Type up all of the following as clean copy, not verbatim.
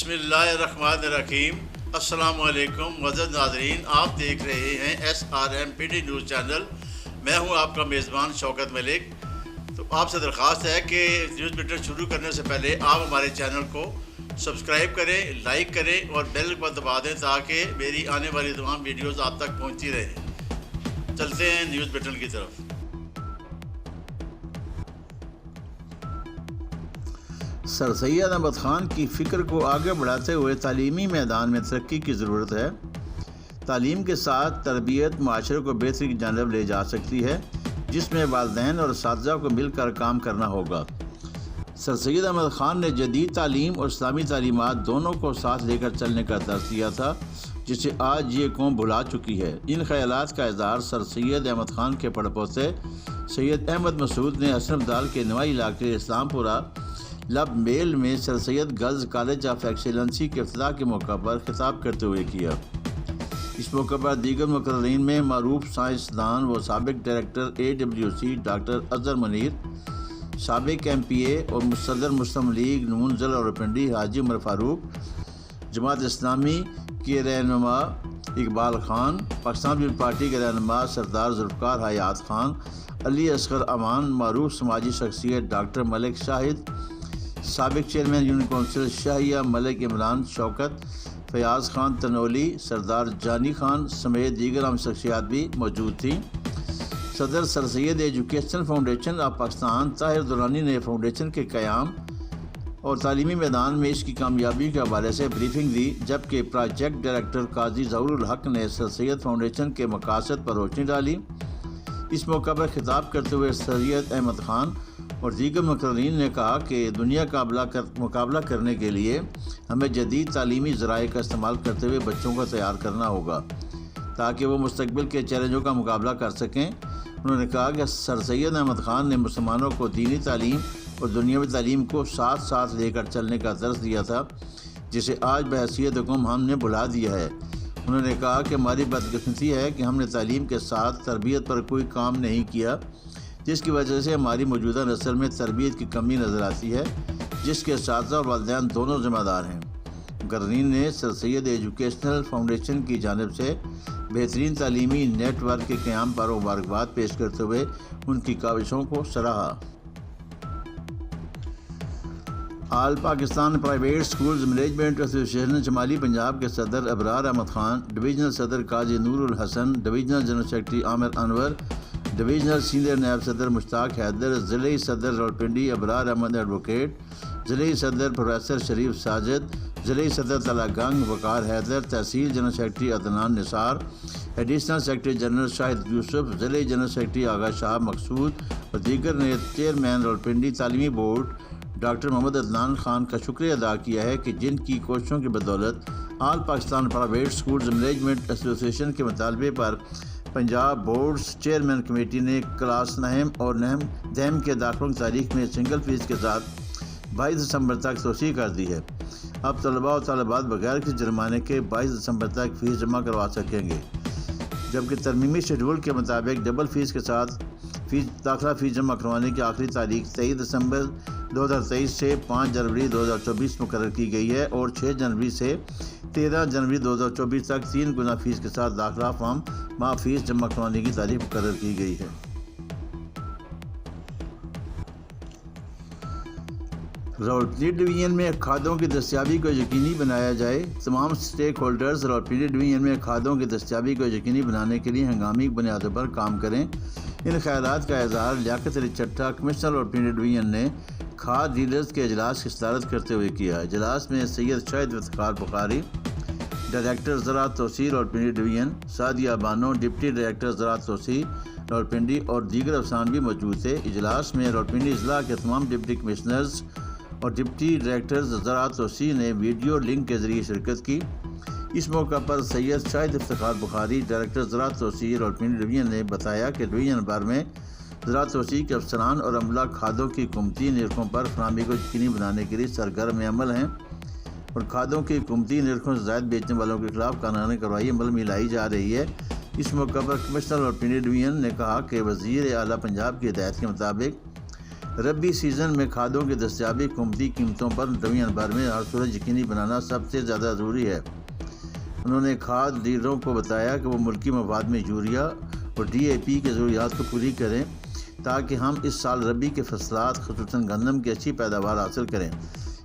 بسم اللہ الرحمن الرحیم۔ السلام علیکم معزز ناظرین، آپ دیکھ رہے ہیں SRMPD نیوز چینل۔ میں ہوں آپ کا میزبان شوکت ملک۔ تو آپ سے درخواست ہے کہ نیوز بلٹن شروع کرنے سے پہلے آپ ہمارے چینل کو سبسکرائب کریں، لائک کریں اور بیل پر دبا دیں تاکہ میری آنے والی تمام ویڈیوز آپ تک پہنچتی رہیں۔ چلتے ہیں نیوز بلٹن کی طرف۔ سر سید احمد خان کی فکر کو آگے بڑھاتے ہوئے تعلیمی میدان میں ترقی کی ضرورت ہے۔ تعلیم کے ساتھ تربیت معاشرے کو بہتری کی جانب لے جا سکتی ہے، جس میں والدین اور اساتذہ کو مل کر کام کرنا ہوگا۔ سر سید احمد خان نے جدید تعلیم اور اسلامی تعلیمات دونوں کو ساتھ لے کر چلنے کا درس دیا تھا، جسے آج یہ قوم بھلا چکی ہے۔ ان خیالات کا اظہار سر سید احمد خان کے پڑپوتے سید احمد مسعود نے حسن ابدال کے نوائی علاقے اسلام پورہ لب میل میں سر سید گرلز کالج آف ایکسیلنسی کے افتتاح کے موقع پر خطاب کرتے ہوئے کیا۔ اس موقع پر دیگر مقررین میں معروف سائنسدان و سابق director AWC doctor Azhar Munir, سابق MPA اور صدر مسلم لیگ منزل راولپنڈی حاجی عمر فاروق، جماعت اسلامی کے رہنما اقبال خان، پاکستان پیپلز پارٹی کے رہنما سردار ذوالفقار حیات خان، علی اصغر امان، معروف سماجی شخصیت ڈاکٹر ملک شاہد، سابق چیئرمین یونین کونسل شاہیہ ملک عمران شوکت، فیاض خان تنولی، سردار جانی خان سمیت دیگر اہم شخصیات بھی موجود تھیں۔ صدر sir Syed educational foundation of Pakistan Tahir Durrani نے فاؤنڈیشن کے قیام اور تعلیمی میدان میں اس کی کامیابی کے حوالے سے بریفنگ دی، جبکہ پروجیکٹ ڈائریکٹر قاضی ظہور الحق نے سر سید فاؤنڈیشن کے مقاصد پر روشنی ڈالی۔ اس موقع پر خطاب کرتے ہوئے سید احمد خان اور دیگر مقررین نے کہا کہ دنیا کا مقابلہ کرنے کے لیے ہمیں جدید تعلیمی ذرائع کا استعمال کرتے ہوئے بچوں کو تیار کرنا ہوگا تاکہ وہ مستقبل کے چیلنجوں کا مقابلہ کر سکیں۔ انہوں نے کہا کہ سر سید احمد خان نے مسلمانوں کو دینی تعلیم اور دنیاوی تعلیم کو ساتھ ساتھ لے کر چلنے کا درس دیا تھا، جسے آج بحیثیت قوم ہم نے بھلا دیا ہے۔ انہوں نے کہا کہ ہماری بدقسمتی ہے کہ ہم نے تعلیم کے ساتھ تربیت پر کوئی کام نہیں کیا، جس کی وجہ سے ہماری موجودہ نسل میں تربیت کی کمی نظر آتی ہے، جس کے اساتذہ اور والدین دونوں ذمہ دار ہیں۔ مقررین نے سر سید ایجوکیشنل فاؤنڈیشن کی جانب سے بہترین تعلیمی نیٹ ورک کے قیام پر مبارکباد پیش کرتے ہوئے ان کی کاوشوں کو سراہا۔ آل پاکستان پرائیویٹ سکولز مینجمنٹ ایسوسی ایشن شمالی پنجاب کے صدر ابرار احمد خان، ڈویژنل صدر قاضی نور الحسن، ڈویژنل جنرل سیکرٹری عامر انور، ڈویژنل سینئر نائب صدر مشتاق حیدر، ضلعی صدر راولپنڈی ابرار احمد ایڈوکیٹ، ضلعی صدر پروفیسر شریف ساجد، ضلعی صدر تلہ گنگ وقار حیدر، تحصیل جنرل سیکرٹری عدنان نثار، ایڈیشنل سیکرٹری جنرل شاہد یوسف، ضلعی جنرل سیکرٹری آغا شہاب مقصود اور دیگر نے چیئرمین راولپنڈی تعلیمی بورڈ ڈاکٹر محمد عدنان خان کا شکریہ ادا کیا ہے کہ جن کی کوششوں کی بدولت آل پاکستان پرائیویٹ سکولز مینجمنٹ ایسوسی ایشن کے مطالبے پر پنجاب بورڈز چیئرمین کمیٹی نے کلاس نہم اور دہم کے داخلوں کی تاریخ میں سنگل فیس کے ساتھ 22 دسمبر تک توسیع کر دی ہے۔ اب طلباء و طالبات بغیر کسی جرمانے کے 22 دسمبر تک فیس جمع کروا سکیں گے، جبکہ ترمیمی شیڈول کے مطابق ڈبل فیس کے ساتھ داخلہ فیس جمع کروانے کی آخری تاریخ 23 دسمبر 2023 سے 5 جنوری 2024 مقرر کی گئی ہے اور 6 جنوری سے 13 جنوری 2024 تک 3 گنا فیس کے ساتھ داخلہ فارم ماہ فیس جمع کروانے کی تاریخ مقرر کی گئی ہے۔ راولپنڈی ڈویژن میں کھادوں کی دستیابی کو یقینی بنایا جائے۔ تمام اسٹیک ہولڈرز راولپنڈی ڈویژن میں کھادوں کی دستیابی کو یقینی بنانے کے لیے ہنگامی بنیادوں پر کام کریں۔ ان خیالات کا اظہار لیاقت علی چٹھا، کمشنر راولپنڈی ڈویژن نے کھاد ڈیلرز کے اجلاس کی صدارت کرتے ہوئے کیا۔ اجلاس میں سید شاہد افتخار بخاری، ڈائریکٹر زراعت توسیع Rawalpindi division, Sadia Bano, deputy director زراعت توسیع راولپنڈی اور دیگر افسران بھی موجود تھے۔ اجلاس میں راولپنڈی اضلاع کے تمام ڈپٹی کمشنرز اور ڈپٹی ڈائریکٹرز زراعت توسیع نے ویڈیو لنک کے ذریعے شرکت کی۔ اس موقع پر سید شاہد افتخار بخاری، ڈائریکٹر زراعت توسیع راولپنڈی ڈویژن نے بتایا کہ ڈویژن بھر میں زراعت توسیع کے افسران اور عملہ کھادوں کی قیمتی نرخوں پر فراہمی کو یقینی بنانے کے لیے سرگرم عمل ہیں اور کھادوں کی قیمتی نرخوں سے زائد بیچنے والوں کے خلاف قانونی کارروائی عمل میں لائی جا رہی ہے۔ اس موقع پر کمشنر راولپنڈی ڈویژن نے کہا کہ وزیر اعلیٰ پنجاب کی ہدایت کے مطابق ربی سیزن میں کھادوں کی دستیابی قیمتی قیمتوں پر دنیا بھر میں ہر صورت یقینی بنانا سب سے زیادہ ضروری ہے۔ انہوں نے کھاد ڈیلروں کو بتایا کہ وہ ملکی مفاد میں یوریا اور ڈی اے پی کی ضروریات کو پوری کریں تاکہ ہم اس سال ربی کے فصلات خصوصاً گندم کی اچھی پیداوار حاصل کریں۔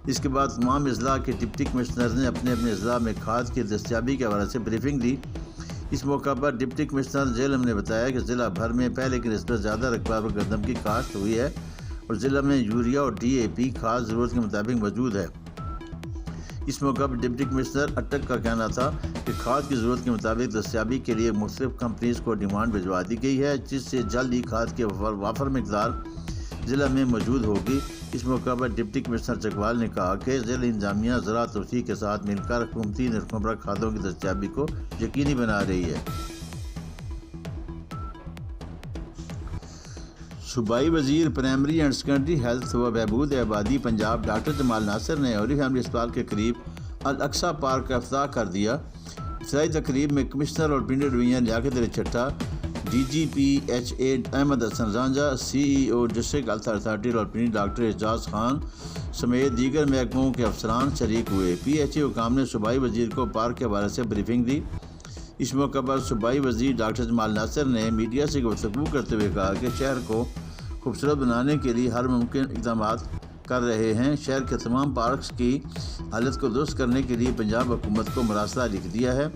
اس کے بعد تمام اضلاع کے ڈپٹی کمشنر نے اپنے اپنے اضلاع میں کھاد کی دستیابی کے حوالے سے بریفنگ دی۔ اس موقع پر ڈپٹی کمشنر جیلم نے بتایا کہ ضلع بھر میں پہلے کی نسبت زیادہ رقبہ پر گندم کی کاشت ہوئی ہے اور ضلع میں یوریا اور ڈی اے پی کھاد ضرورت کے مطابق موجود ہے۔ اس موقع پر ڈپٹی کمشنر اٹک کا کہنا تھا کہ کھاد کی ضرورت کے مطابق دستیابی کے لیے مختلف کمپنیز کو ڈیمانڈ بھجوا دی گئی ہے، جس سے جلد ہی کھاد کی وافر مقدار ضلع میں موجود ہوگی۔ اس موقع پر ڈپٹی کمشنر چکوال نے کہا کہ ضلع انتظامیہ زراعت توسیع کے ساتھ مل کر حکومتی نرخوں پر کھادوں کی دستیابی کو یقینی بنا رہی ہے۔ صوبائی وزیر پرائمری اینڈ سیکنڈری ہیلتھ و بہبود آبادی پنجاب ڈاکٹر جمال ناصر نے اولی فیملی اسپتال کے قریب الاقصی پارک کا افتتاح کر دیا۔ افتتاحی تقریب میں کمشنر اور Pindi division Liaquat Ali Chattha, D G P H A Ahmad Hassan Ranjha, C E O district health authority Rawalpindi doctor Ejaz Khan سمیت دیگر محکموں کے افسران شریک ہوئے۔ پی ایچ اے حکام نے صوبائی وزیر کو پارک کے حوالے سے بریفنگ دی۔ اس موقع پر صوبائی وزیر ڈاکٹر جمال ناصر نے میڈیا سے گفتگو کرتے ہوئے کہا کہ شہر کو خوبصورت بنانے کے لیے ہر ممکن اقدامات کر رہے ہیں۔ شہر کے تمام پارکس کی حالت کو درست کرنے کے لیے پنجاب حکومت کو مراسلہ لکھ دیا ہے۔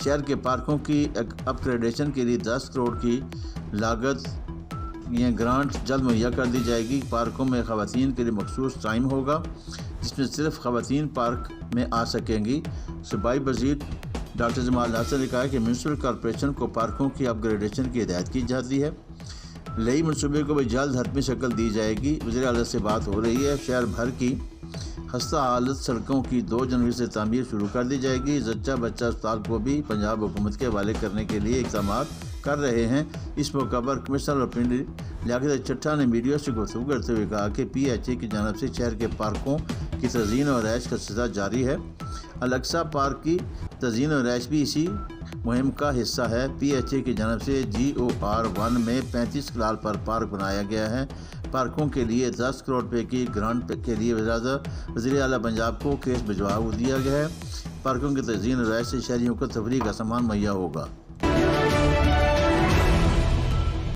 شہر کے پارکوں کی اپ گریڈیشن کے لیے 10 کروڑ کی لاگت گرانٹ جلد مہیا کر دی جائے گی۔ پارکوں میں خواتین کے لیے مخصوص ٹائم ہوگا جس میں صرف خواتین پارک میں آ سکیں گی۔ صوبائی وزیر ڈاکٹر جمال ناصر نے کہا کہ میونسپل کارپوریشن کو پارکوں کی اپ گریڈیشن کی ہدایت کی جاتی ہے۔ نئی منصوبے کو بھی جلد حتمی شکل دی جائے گی۔ وزیر اعلیٰ سے بات ہو رہی ہے۔ شہر بھر کی خستہ حالت سڑکوں کی 2 جنوری سے تعمیر شروع کر دی جائے گی۔ زچہ بچہ اسپتال کو بھی پنجاب حکومت کے حوالے کرنے کے لیے اقدامات کر رہے ہیں۔ اس موقع پر کمشنر اور پنڈی لیاقت علی چٹھا نے میڈیا سے گفتگو کرتے ہوئے کہا کہ پی ایچ اے کی جانب سے شہر کے پارکوں کی تزئین اور رہائش کا سلسلہ جاری ہے۔ الاقصی پارک کی تزئین اور رہائش بھی اسی مہم کا حصہ ہے۔ پی ایچ اے کی جانب سے GOR1 میں 35 کنال پر پارک بنایا گیا ہے۔ پارکوں کے لیے 10 کروڑ روپے کی گرانٹ کے لیے وزیر اعلیٰ پنجاب کو کیس بھجوا دیا گیا ہے۔ پارکوں کی تزئین اور رہائش سے شہریوں کو تفریح کا سامان مہیا ہوگا۔